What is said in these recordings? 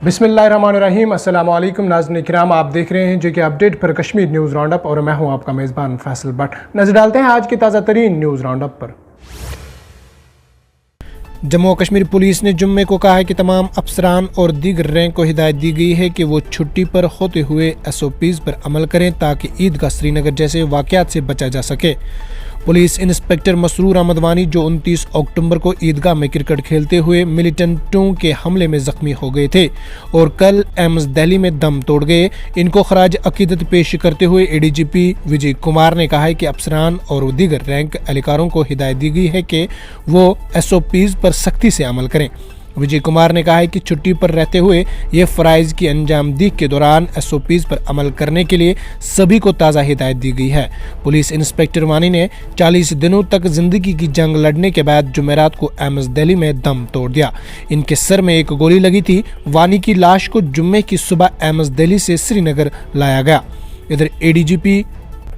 बिस्मिल्लाहिर्रहमानिर्रहीम। अस्सलाम वालेकुम नाज़रीन किराम, आप देख रहे हैं जेके अपडेट पर कश्मीर न्यूज़ राउंड अप और मैं हूं आपका मेज़बान फैसल भट्ट। नजर डालते हैं आज की ताज़ा तरीन न्यूज़ राउंड अप पर। जम्मू और कश्मीर पुलिस ने जुम्मे को कहा है कि तमाम अफसरान और दीगर रैंक को हिदायत दी गई है कि वो छुट्टी पर होते हुए SOPs पर अमल करें ताकि ईदगाह श्रीनगर जैसे वाक़यात से बचा जा सके। पुलिस इंस्पेक्टर मसरूर अहमद वानी, जो 29 अक्टूबर को ईदगाह में क्रिकेट खेलते हुए मिलिटेंटों के हमले में जख्मी हो गए थे और कल एम्स दिल्ली में दम तोड़ गए, इनको खराज अकीदत पेश करते हुए ADGP विजय कुमार ने कहा है कि अफसरान और दीगर रैंक एहलकारों को हिदायत दी गई है कि वो SOPs पर सख्ती से अमल करें। विजय कुमार ने कहा है कि छुट्टी पर रहते हुए ये फ़राइज़ की अंजामदी के दौरान SOPs पर अमल करने के लिए सभी को ताज़ा हिदायत दी गई है। पुलिस इंस्पेक्टर वानी ने 40 दिनों तक जिंदगी की जंग लड़ने के बाद जुमेरात को एम्स दिल्ली में दम तोड़ दिया। इनके सर में एक गोली लगी थी। वानी की लाश को जुम्मे की सुबह एम्स दिल्ली से श्रीनगर लाया गया। इधर ADGP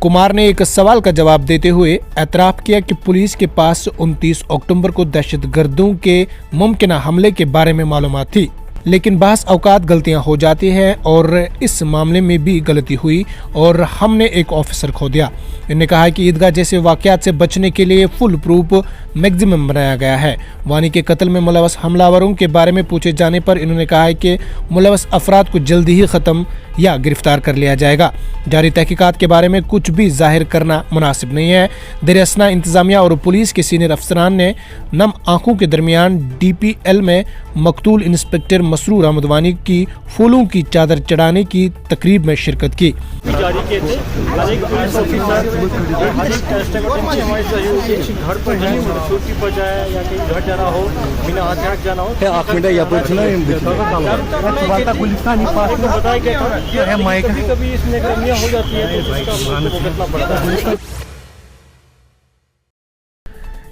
कुमार ने एक सवाल का जवाब देते हुए एतराफ़ किया कि पुलिस के पास 29 अक्टूबर को दहशतगर्दों के मुमकिना हमले के बारे में मालूमात थी, लेकिन बास औकात गलतियां हो जाती हैं और इस मामले में भी गलती हुई और हमने एक ऑफिसर खो दिया। इन्होंने कहा कि ईदगाह जैसे वाक़यात से बचने के लिए फुल प्रूफ मैक्सिमम बनाया गया है। वानी के कत्ल में मुलव्वस हमलावरों के बारे में पूछे जाने पर इन्होंने कहा है कि मुलव्वस अफराद को जल्दी ही ख़त्म या गिरफ्तार कर लिया जाएगा। जारी तहकीकात के बारे में कुछ भी जाहिर करना मुनासिब नहीं है। दरियासना इंतजामिया और पुलिस के सीनियर अफसरान ने नम आंखों के दरमियान DPL में मकतूल इंस्पेक्टर मसरूर अहमद वानी की फूलों की चादर चढ़ाने की तकरीब में शिरकत की। जारी किए थे हर एक पुलिस ऑफिसर हर एक टेस्टिंग हमारे सहयोगी घर पर जाए, छुट्टी पर जाए या कहीं घर जाना हो, बिना हथियार जाना हो, बताया गया था। कभी कभी इसमें गर्मियाँ हो जाती है तो भुगतना पड़ता है।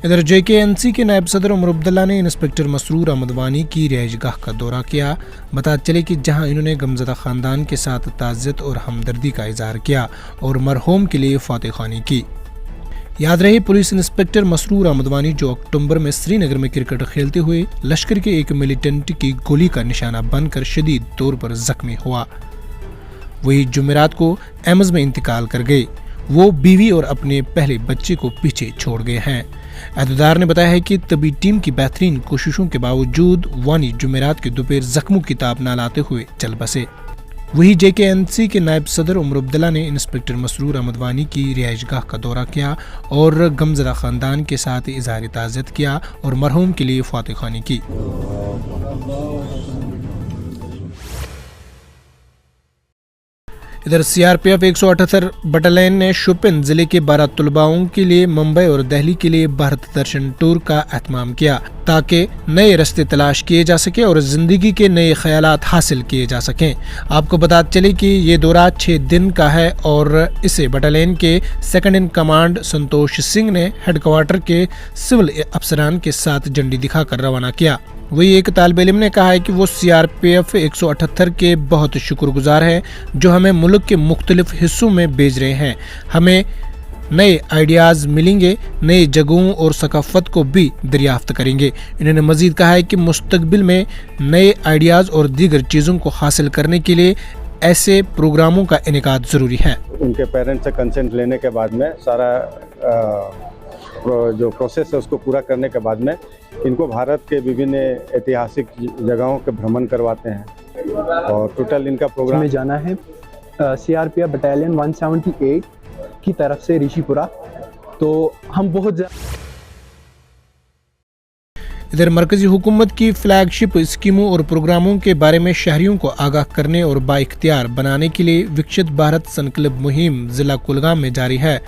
इधर JKNC के नायब सदर उमर अब्दुल्ला ने इंस्पेक्टर मसरूर अहमद वानी की रिहाइशगाह का दौरा किया। बता चले कि जहां इन्होंने गमज़दा ख़ानदान के साथ ताज़ियत और हमदर्दी का इज़हार किया और मरहूम के लिए फातह ख़्वानी की। याद रहे, पुलिस इंस्पेक्टर मसरूर अहमद वानी जो अक्टूबर में श्रीनगर में क्रिकेट खेलते हुए लश्कर के एक मिलिटेंट की गोली का निशाना बनकर शदीद तौर पर जख्मी हुआ, वही जुमेरात को एम्स में इंतकाल कर गए। वो बीवी और अपने पहले बच्चे को पीछे छोड़ गए हैं। अहदेदार ने बताया है कि तबी टीम की बेहतरीन कोशिशों के बावजूद वानी जुमेरात के दोपहर जख्मों की ताब न लाते हुए चल बसे। वही JKNC के नायब सदर उमर अब्दुल्ला ने इंस्पेक्टर मसरूर अहमद वानी की रिहाइशगाह का दौरा किया और गमज़दा ख़ानदान के साथ इज़हार ताज़ियत किया और मरहूम के लिए फातह ख़्वानी की। इधर CRPF 178 बटालियन ने शोपियान जिले के 12 तलबाओं के लिए मुंबई और दिल्ली के लिए भारत दर्शन टूर का एहतमाम किया ताकि नए रास्ते तलाश किए जा सके और जिंदगी के नए ख्यालात हासिल किए जा सकें। आपको बता चले कि ये दौरा 6 दिन का है और इसे बटालियन के second in command Santosh Singh ने हेडक्वार्टर के सिविल अफसरान के साथ झंडी दिखाकर रवाना किया। वही एक तालिब इल्म ने कहा है कि वो CRPF 178 के बहुत शुक्रगुजार हैं जो हमें मुल्क के मुख्तलिफ हिस्सों में भेज रहे हैं। हमें नए आइडियाज़ मिलेंगे, नए जगहों और सकाफत को भी दरियाफ्त करेंगे। इन्होंने मजीद कहा है कि मुस्तकबिल में नए आइडियाज़ और दीगर चीज़ों को हासिल करने के लिए ऐसे प्रोग्रामों का इनेकाद ज़रूरी है। उनके पेरेंट्स से कंसेंट लेने के बाद में सारा जो प्रोसेस है उसको पूरा करने के बाद में इनको भारत के विभिन्न ऐतिहासिक जगहों के भ्रमण करवाते हैं और टोटल इनका प्रोग्राम में जाना है CRPF बटालियन 178 की तरफ से ऋषिपुरा। तो हम बहुत इधर मरकजी हुकूमत की फ्लैगशिप स्कीमों और प्रोग्रामों के बारे में शहरियों को आगाह करने और बाइख्तियार बनाने के लिए विकसित भारत संकल्प मुहिम जिला कुलगाम में जारी है।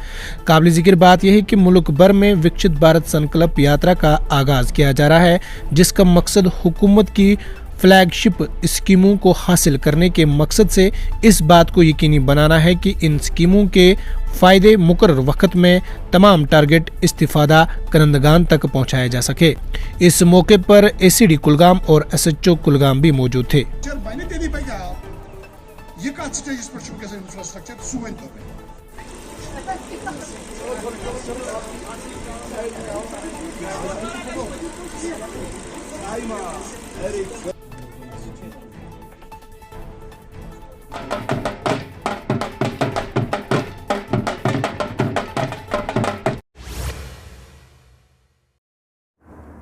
काबिल जिक्र बात यह है कि मुल्क भर में विकसित भारत संकल्प यात्रा का आगाज किया जा रहा है, जिसका मकसद हुकूमत की फ्लैगशिप स्कीमों को हासिल करने के मकसद से इस बात को यकीनी बनाना है कि इन स्कीमों के फ़ायदे मुकर्रर वक्त में तमाम टारगेट इस्तिफादा करंदगान तक पहुँचाया जा सके। इस मौके पर ACD कुलगाम और SHO कुलगाम भी मौजूद थे।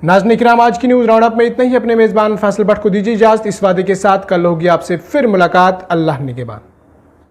नाज़रीन इकराम, आज की न्यूज़ राउंडअप में इतना ही। अपने मेज़बान फैसल भट्ट को दीजिए इजाज़त इस वादे के साथ, कल होगी आपसे फिर मुलाकात। अल्लाह निगहबान।